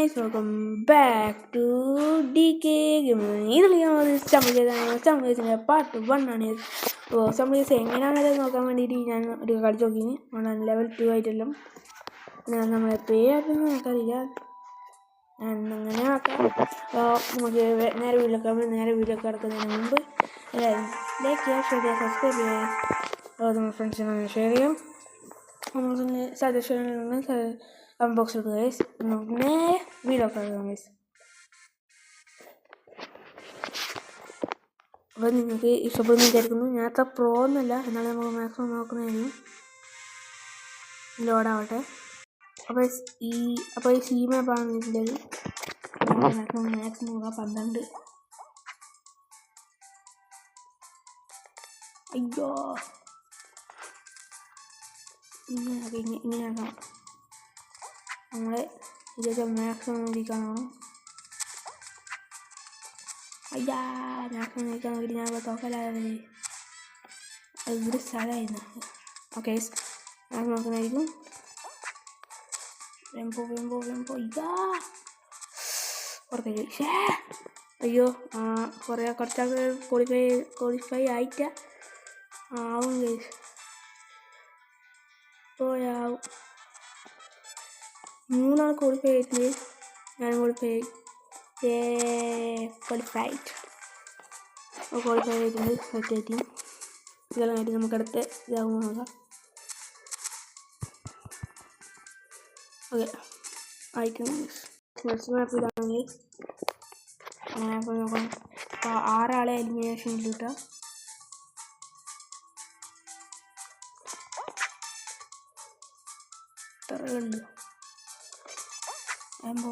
guys, welcome back to DK Gaming. ഇതിൽ സമ്മതിച്ചതിൻ്റെ part 1 ആണ്. അപ്പോൾ സമ്മതിച്ച് എങ്ങനെയാണത് നോക്കാൻ വേണ്ടിയിട്ട് ഞാൻ ഒരു കളിച്ച് നോക്കിന്. അതുകൊണ്ടാണ് ലെവൽ 2 ആയിട്ടെല്ലാം നമ്മളെ പേ ആയിട്ടൊന്നും നോക്കാറില്ല. അങ്ങനെ ആക്കാം. അപ്പോൾ നമുക്ക് നേരെ വീട്ടിലൊക്കെ കിടക്കുന്നതിന് മുമ്പ് എല്ലാവരും ലൈക്ക് ചെയ്യുക, ഷെയർ ചെയ്യുക, സബ്സ്ക്രൈബ് ചെയ്യുക. അപ്പോൾ നമ്മുടെ ഫ്രണ്ട്സിനെ ഷെയർ ചെയ്യാം. നമുക്ക് സജഷനുകൾ കമന്റ് ബോക്സിൽ ഇടുക ഗൈസ്. നമുക്ക് നേരെ വീഡിയോ കാണാം ഗൈസ്. അപ്പോൾ നിങ്ങൾക്ക് ഇഷ്ടപ്പെടുന്നു വിചാരിക്കുന്നു. ഞാൻ അത്ര പ്രോ ഒന്നുമല്ല, എന്നാലും നമുക്ക് മാക്സിമം നോക്കുന്നതായിരിക്കും. ലോഡാവട്ടെ. അപ്പോൾ ഈ സി മാപ്പാണ് ഇതിൽ മാക്സിമം നോക്കാം. 12. അയ്യോ, ഇങ്ങനെയാക്കാം. നമ്മളെ ഇതൊക്കെ മാക്സിമം നോക്കിക്കാണോ. അയ്യാ, മാക്സിമം നോക്കാൻ നോക്കിയിട്ട് ഞാൻ തോക്കലാതെ ഒരു സ്ഥലമായിരുന്നു. Okay, maximum നോക്കുന്നതായിരിക്കും. വെമ്പോ ഇതാ പുറത്തേക്ക്. അയ്യോ, കുറച്ചാൾക്ക് ക്വാളിഫൈ ആയിട്ടാ ആവും ഗൈസ്. പോയാവും 3 ആൾ ക്വാളിഫൈ ആയിട്ടുണ്ട്. ഞാൻ ക്വാളിഫൈ ആയിട്ടുണ്ട്. സെറ്റായിട്ട് ഇതെല്ലാം ആയിട്ട് നമുക്ക് അടുത്ത ഇതാകുമ്പോൾ നോക്കാം. ഓക്കെ, ആയിട്ടുണ്ട്. നെക്സ്റ്റ് മാപ്പ് ഇതാണെങ്കിൽ മാപ്പ് നോക്കാം. അപ്പോൾ 6 ആളെ എലിമിനേഷനിൽ കിട്ടുക. ഇത്രയുണ്ട്. വെമ്പോ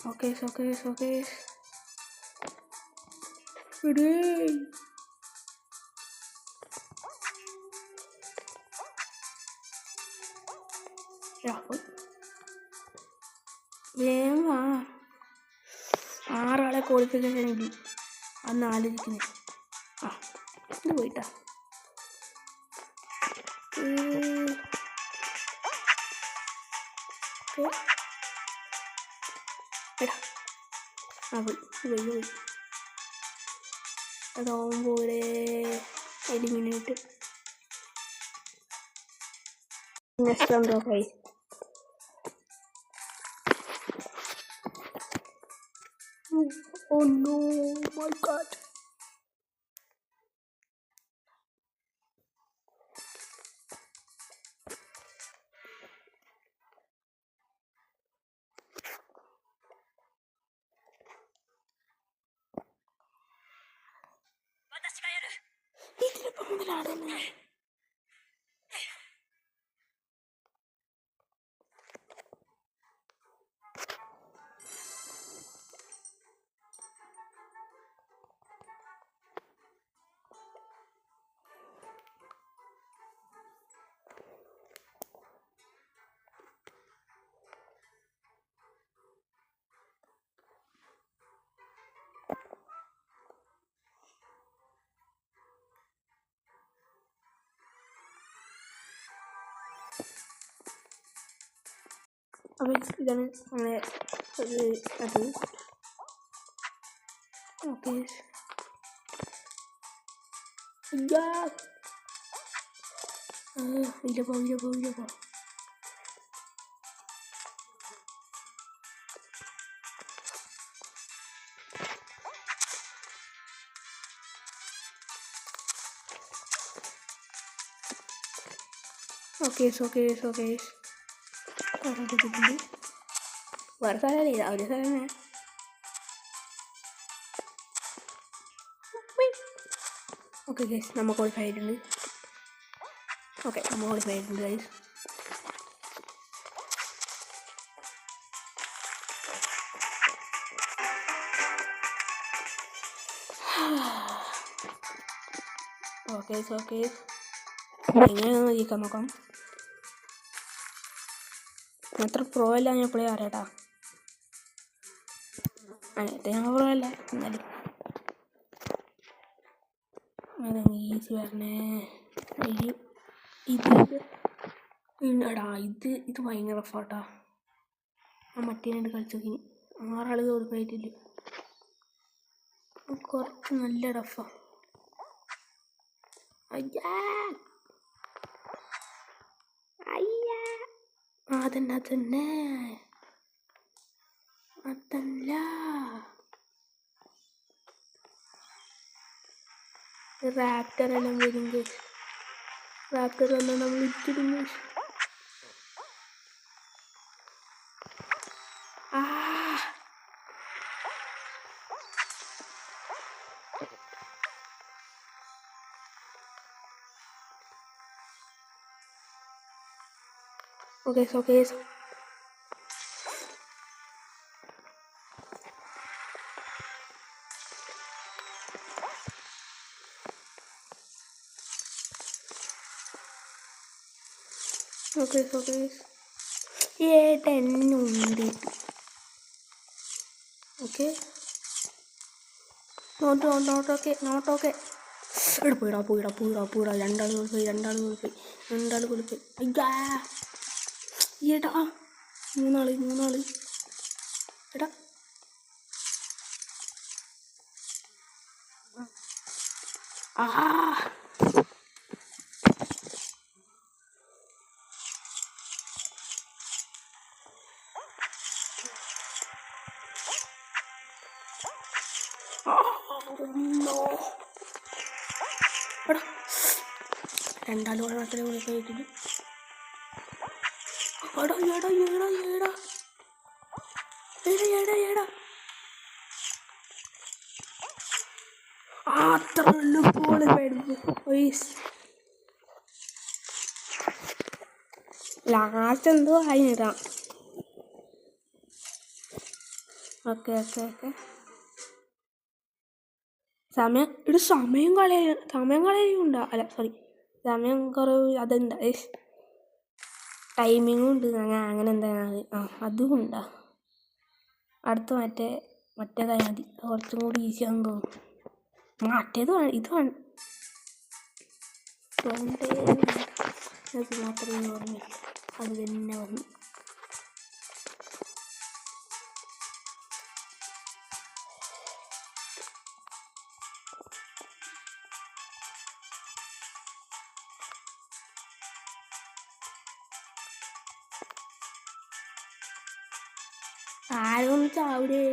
ഓക്കെ. വേഗം 6 ആളെ ക്വാളിഫിക്കേഷൻ ഇല്ല. അന്ന് ആലോചിക്കുന്നത്. ഇത് പോയിട്ടാ. പോയി അതാവുമ്പോൾ എലിമിനേറ്റ്. നെക്സ്റ്റ് റൗണ്ട് ഓഫ് ആയി. Oh no, my God. ഇതിലിപ്പോൾ മുതലാടുന്നേ. അപ്പോൾ ഇതാണ് നമ്മളെ അത്. ഓക്കെ, ഇല്ല പോ. ഓക്കെ. വേറെ സ്ഥലമല്ലേ, ഒരു സ്ഥലമേ. ഓക്കെ ഗൈസ്, നമ്മൾ ക്വാളിഫൈ ആയിട്ടുണ്ട്. ഗൈസ്. ഓക്കെ, എങ്ങനെയാണെന്ന് നോക്കാം. അത്ര പ്രോ അല്ല ഞാൻ ഇപ്പോഴേ അറിയാട്ടാ. അങ്ങനത്തെ ഞാൻ പറയല്ല, എന്നാലും ഈസി വരണേ. എടാ ഇത് ഭയങ്കര ഫോട്ടാ. ആ മറ്റേനായിട്ട് കളിച്ചോക്കി 6 ആൾ കൊടുക്കായിട്ടില്ല. കുറച്ച് നല്ല ടഫാ. അയ്യാ അയ്യാ അതന്നെ അതല്ല റാപ്റ്ററെല്ലാം വരും. റാപ്റ്ററെല്ലാം നമ്മൾ ഇട്ടിരുന്നു. Okay. ഉണ്ട്. Okay not okay. പോയിടാ. രണ്ടാൾ കൊടുപ്പോയി. അയ്യാ ഏട്ടാ 3 ആള് എടാ. രണ്ടാളും മാത്രമേ കൊടുക്കായിട്ടുള്ളൂ. എടാ അത്ര ലാസ്റ്റ് എന്തോ ആയിടാം. ഓക്കെ സമയം കളയുണ്ടാ. അല്ല സോറി, സമയം കുറവ് അതുണ്ട്. ടൈമിങ്ങും ഉണ്ട്. അങ്ങനെ എന്താണ് അതും ഉണ്ടാ. അടുത്ത മറ്റേതായി മതി. കുറച്ചും കൂടി ഈസിയാണെന്ന് തോന്നുന്നു. മറ്റേത് ഇത് അത് മാത്രമേ ഓർമ്മയില്ല. അത് തന്നെ വന്നു. ആരും ചാവിടെ.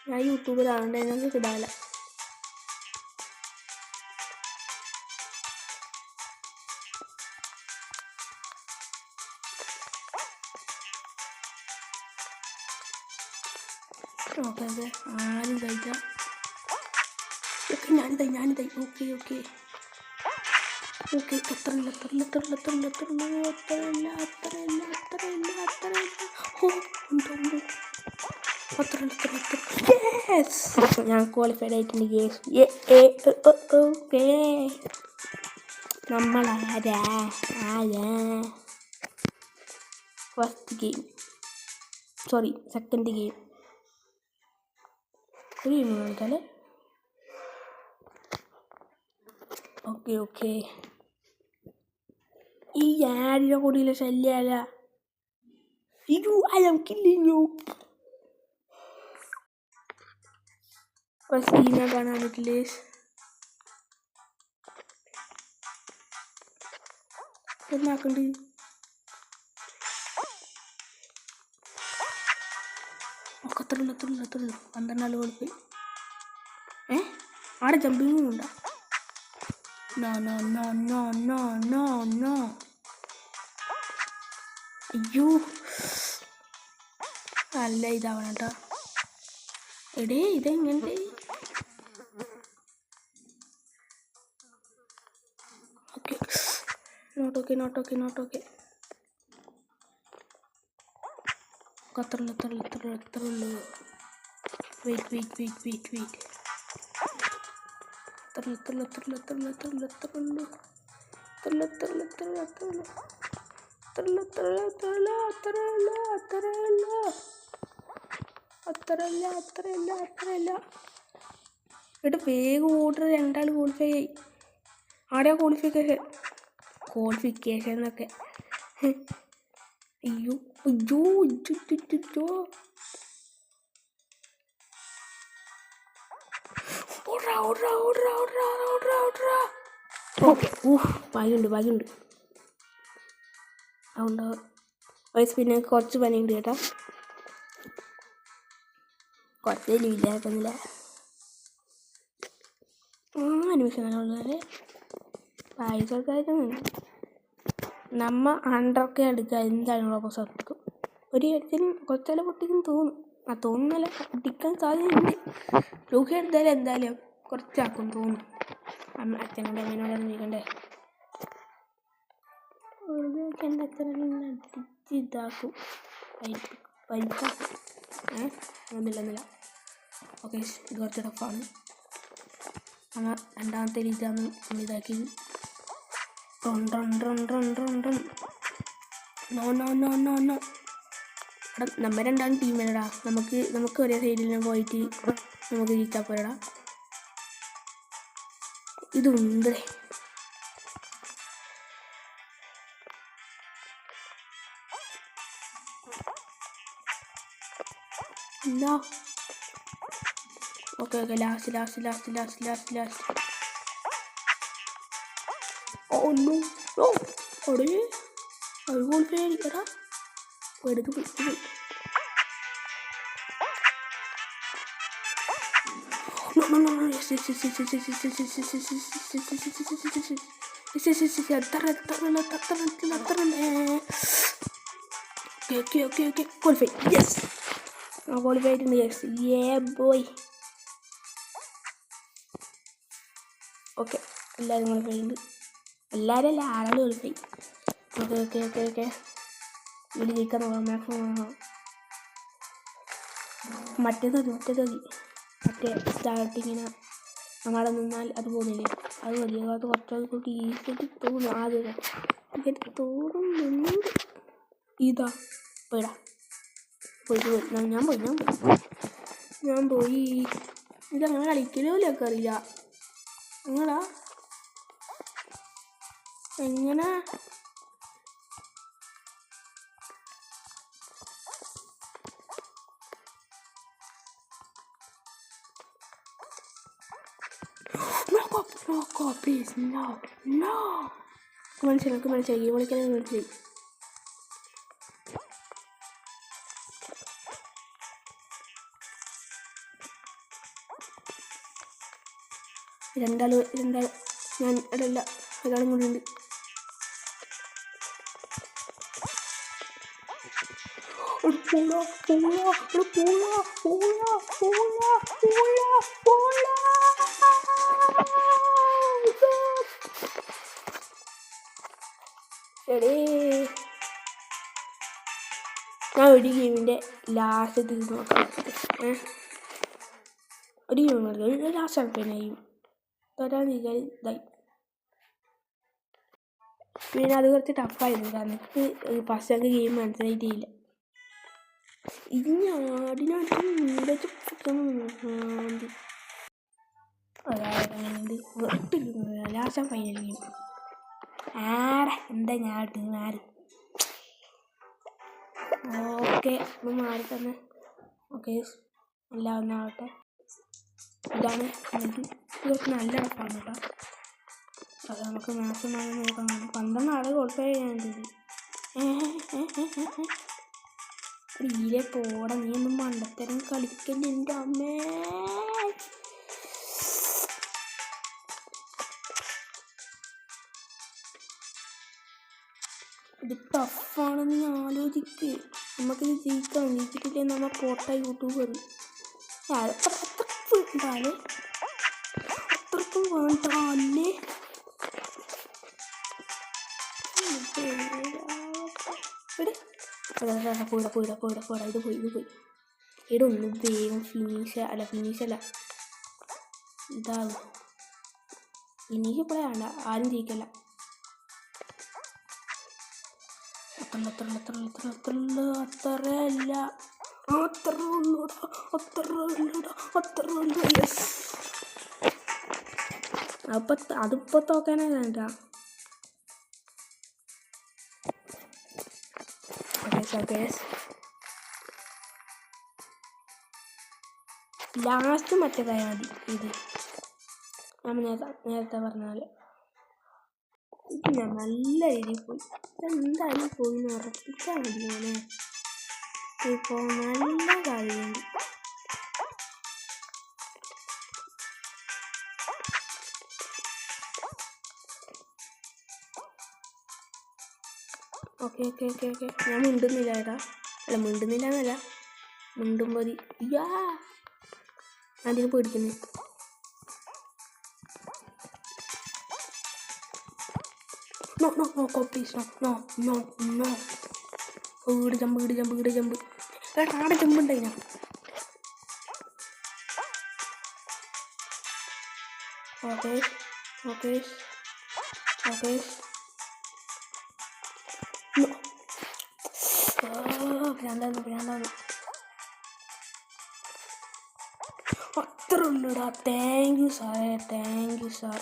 ഞാൻ യൂട്യൂബിലാണ്ട് ഞങ്ങൾക്ക് ഇടാല. ഓക്കെ ആരും കഴിക്കാം. ഞാനിതായി. ഓക്കെ അത്രയില്ല. ഞാൻ ക്വാളിഫൈഡ് ആയിട്ടുണ്ട് ഗേസ്. നമ്മളാരാ first game, sorry second game. ഒരു ഗെയിം കളിക്കാല്ലേ. ഓക്കെ ഈ ആടിയുടെ കൂടിയിലെ ശല്യല്ല. I am killing you. Seena കാണാനില്ലേ. എന്നാക്കണ്ട് അത്രയുള്ളൂ. 12 ആൾ കൊടുത്ത്. ആടെ ജമ്പിങ്ങും ഉണ്ടാ. നോ. അയ്യോ നല്ല ഇതാവണം കേട്ടോ. എടേ ഇതെങ്ങനെ നോട്ടോക്കെ അത്രയുള്ളൂ. വെയിറ്റ്. അത്രയല്ല എന്നിട്ട് വേഗം ഓർഡർ 2 ആൾ ക്വാളിഫൈ ആയി. ആടെയാ ക്വാളിഫിക്കേഷൻ എന്നൊക്കെ. അയ്യോ ഓക്കെ. ഭാഗ്യമുണ്ട്. അതുകൊണ്ട് പിന്നെ കുറച്ച് പണിയുണ്ട് കേട്ടോ. കുറച്ച് ഇല്ലാക്കുന്നില്ല. അന്വേഷണങ്ങളെ പൈസ നമ്മ 100K എടുക്കുക എന്തായാലും റോബോസ് എടുക്കും. ഒരു കാര്യത്തിനും കുറച്ചെല്ലാം പൊട്ടിക്കും തോന്നുന്നല്ല, പൊട്ടിക്കാൻ സാധ്യതയുണ്ട്. രൂപ എടുത്താലും എന്തായാലും കുറച്ചാക്കും തോന്നും. അച്ഛനോട് അമ്മേനോടാണ് ചോദിക്കണ്ടേ. എൻ്റെ അച്ഛനെല്ലാം അടിച്ച് ഇതാക്കും, പരിപ്പാക്കും. ഒന്നുമില്ല. ഓക്കെ, ഇത് കുറച്ച് ടഫാണ്. നമ്മൾ രണ്ടാമത്തെ രീതിയാണ് ഇതാക്കി. നോ. നമ്മ രണ്ടാം ടീമല്ലടാ. നമുക്ക് ഒരേ സൈഡിൽ പോയിട്ട് നമുക്ക് ജയിച്ചാൽ പോരടാ. ഇതുണ്ട്. എന്താ? Okay last. ഒന്നും അവിടെ അത് ക്വാളിഫൈ എടുത്ത് പോയി. ക്വാളിഫൈ. യെസ്, ക്വാളിഫൈ ആയിട്ടുണ്ട്. Yes, boy. ഓക്കെ, എല്ലാവരും ക്വാളിഫൈ ഉണ്ട്. എല്ലാവരും അല്ല, ആരാണ് ക്വാളിഫൈ. ഓക്കെ ഇതിൽ ജയിക്കാൻ നോക്കാം. മാക്സിമം മറ്റേത് മറ്റേ സ്റ്റാർട്ടിങ്ങിന് നമ്മളവിടെ നിന്നാൽ അത് പോകുന്നില്ലേ, അത് മതി. അത് കുറച്ചുകൂടി ഈസിയായിട്ട് തോന്നും. ആദ്യം തോന്നുന്നുണ്ട്. ഇതാ പോയിടാ. ഞാൻ പോയി. ഇതങ്ങനെ കളിക്കലോലൊക്കെ അറിയില്ല. നിങ്ങളാ എങ്ങനെ? No, please, no. മനസ്സിലായി വിളിക്കാൻ മനസ്സിലായി. രണ്ടാൾ ഞാൻ അല്ല, ഒരാളും കൂടി ഉണ്ട്. ഞാൻ ഒരു ഗെയിമിൻ്റെ ലാസ്റ്റ് തീർന്ന് നോക്കാം. ഒരു ഗെയിം ലാസ്റ്റ് ആൾക്കാരായി തരാൻ ഇതായി. പിന്നെ അത് കുറച്ച് ടഫായിരുന്നു. കാരണം എനിക്ക് ഫസ്റ്റ് ഗെയിം മനസ്സിലായിട്ടില്ല. ഇനി ആടിനടുത്ത് ലാസ്റ്റ് ഫൈനൽ ഗെയിം. എന്താ ഞാൻ മാറി. ഓക്കെ, മാറി തന്നെ. ഓക്കെ, എല്ലാം ഒന്നാവട്ടെ. ഇതാണ് ഇതൊക്കെ നല്ല ടഫാണ് കേട്ടോ. അത് നമുക്ക് മാക്സിമം നോക്കാം. 12 ആളെ ക്വാളിഫൈ ചെയ്യാനുണ്ട്. ഇതിലെ പോടാ, നീ ഒന്നും മണ്ടത്തരം കളിക്കല്ലേ എൻ്റെ അമ്മേ. ഇത് ടഫാണെന്ന് നീ ആലോചിക്ക്. നമുക്കിത് ജയിച്ചിട്ടില്ലേ നമ്മൾ പോട്ട യൂട്യൂബർ. അത്രക്കും വേണ്ടാലേ. പോയിടാ. ഇത് പോയി. ഇവിടെ ഒന്ന് വേഗം ഫിനിഷ് അല്ല ഇതാകും. ഫിനിഷ് ഇപ്പോഴേ വേണ്ട, ആരും ജയിക്കല്ല. അത്രയല്ല. അത്ര ഉള്ളൂടാ. യെസ്, അതിപ്പോൾ തോക്കാനായിട്ടാ. ഓക്കെ, ലാസ്റ്റ് മറ്റേതായ മതി. ഇത് ഞാൻ നേരത്തെ പറഞ്ഞ പോലെ ഞാൻ നല്ല രീതിയിൽ പോയി. എന്തായാലും പോയി എന്ന് ഉറപ്പിച്ചാൽ മതി. മോനെ ഇപ്പോൾ നല്ല കളിയുണ്ട്. ഓക്കെ, ഞാൻ മിണ്ടുന്നില്ല ഏട്ടാ. അല്ല, മിണ്ടുന്നില്ല എന്നല്ല, മിണ്ടുമ്പോൾ ഞാൻ അതിന് പേടിക്കുന്നു. No, please, no. വീട് ജമ്പ്. ഏട്ടാ, ആടെ ജമ്പുണ്ടായി. ഞാൻ ഓക്കെ. ഭ്രാന്താവുന്നു. അത്ര ഉള്ളൂടാ. താങ്ക് യു സാറേ, സാർ.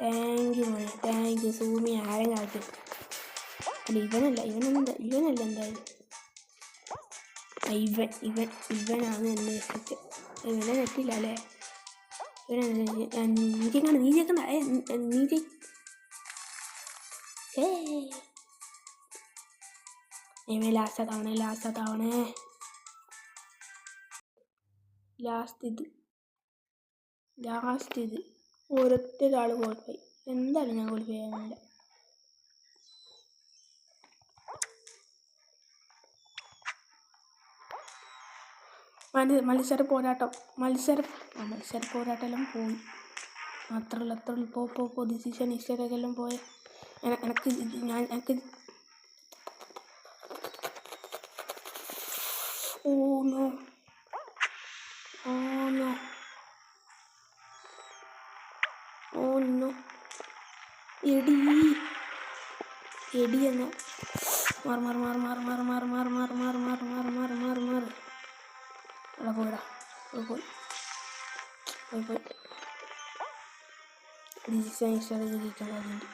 താങ്ക് യു മോനെ, താങ്ക് യു. സൂമി ആരും കാണിക്കും. അല്ല, ഇവനല്ല എന്തായാലും. ഇവനാണ് എന്നെ രക്ഷിച്ചത്. ഇവനെ നെറ്റില്ല അല്ലേ? നീ കേൾക്കണ്ട. ലാസ്റ്റ് ഇത് ഒരൊറ്റൊരാൾ ക്വാളിഫൈ. എന്തായാലും ഞാൻ ക്വാളിഫൈ ചെയ്യാനില്ല. മത്സര പോരാട്ടം എല്ലാം പോയി. അത്രയുള്ളൂ. പോ ഡിസിഷൻ ഹിസ്റ്ററിയെല്ലാം പോയ എനിക്ക് ഓ നോ എടി എന്നോ. മാറ്. പോയിടാ. പോയി. ഡിസിഷൻ ഹിസ്റ്ററി ജയിക്കാനുണ്ട്.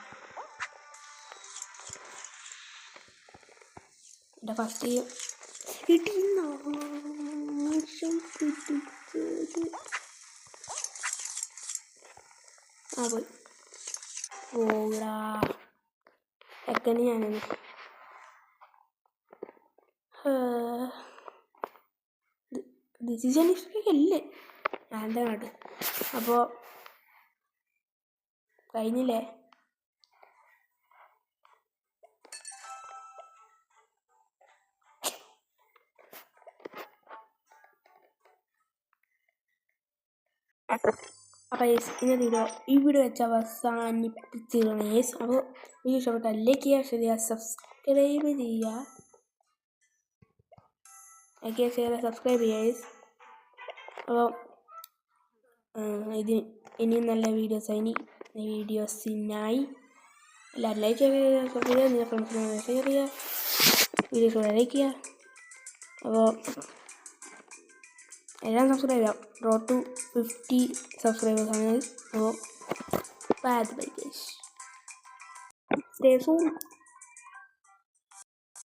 എൻ്റെ ഫസ്റ്റ് പോയി. ഓടാ എക്കനെ ഞാനാണ്. ഡിസിഷൻ ഹിസ്റ്ററിക്കല്ലേ ഞാൻ എന്താ കാട്ട്. അപ്പോൾ കഴിഞ്ഞില്ലേ? അപ്പോൾ ഇന്നത്തെ ഈ വീഡിയോ വെച്ച് അവസാനിപ്പിച്ചിരുന്നു. അപ്പോൾ വീഡിയോ ഇഷ്ടപ്പെട്ടാൽ ലൈക്ക് ചെയ്യുക, ഷെയർ ചെയ്യുക, സബ്സ്ക്രൈബ് ചെയ്യുക. സബ്സ്ക്രൈബ് ചെയ്യുക. അപ്പോൾ ഇനിയും നല്ല വീഡിയോസിനായി എല്ലാവരും ലൈക്ക് ചെയ്യുക, സബ്സ്ക്രൈബ് ചെയ്യുക, നിങ്ങളുടെ ഫ്രണ്ട്സിനെ ഷെയർ ചെയ്യുക, വീഡിയോസ് ലൈക്ക് ചെയ്യുക. അപ്പോൾ എല്ലാം സബ്സ്ക്രൈബ് ചെയ്യാം. റോഡ് ടു 50 സബ്സ്ക്രൈബേഴ്സ് ആണ്. അപ്പോൾ ബൈ ഗൈസ്. Stay soon.